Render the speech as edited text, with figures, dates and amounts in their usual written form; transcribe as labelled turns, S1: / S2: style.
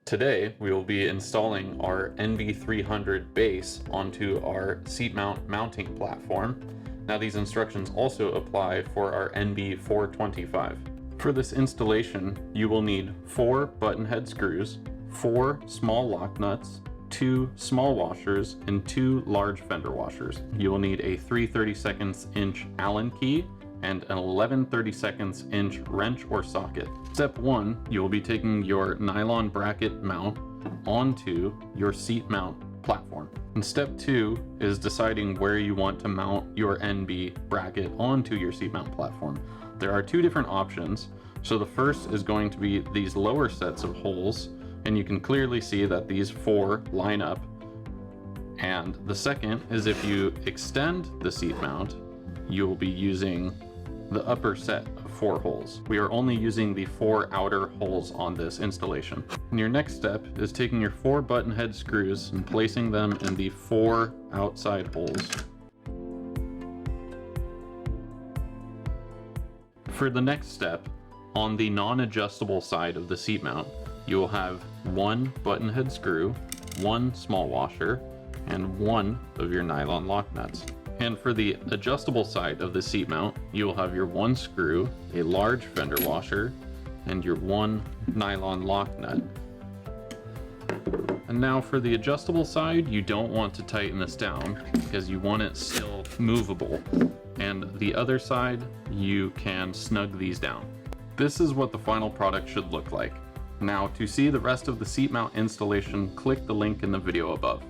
S1: Today, we will be installing our NB300 base onto our seat mount mounting platform. Now these instructions also apply for our NB425. For this installation, you will need 4 button head screws, 4 small lock nuts, 2 small washers, and 2 large fender washers. You will need a 3/32 inch Allen key and an 11/32 inch wrench or socket. Step 1, you will be taking your nylon bracket mount onto your seat mount platform. And step 2 is deciding where you want to mount your NB bracket onto your seat mount platform. There are 2 different options. So the first is going to be these lower sets of holes, and you can clearly see that these 4 line up. And the second is if you extend the seat mount, you will be using the upper set of 4 holes. We are only using the 4 outer holes on this installation. And your next step is taking your 4 button head screws and placing them in the 4 outside holes. For the next step, on the non-adjustable side of the seat mount, you will have 1 button head screw, 1 small washer, and 1 of your nylon lock nuts. And for the adjustable side of the seat mount, you will have your 1 screw, a large fender washer, and your 1 nylon lock nut. And now for the adjustable side, you don't want to tighten this down because you want it still movable. And the other side, you can snug these down. This is what the final product should look like. Now to see the rest of the seat mount installation, click the link in the video above.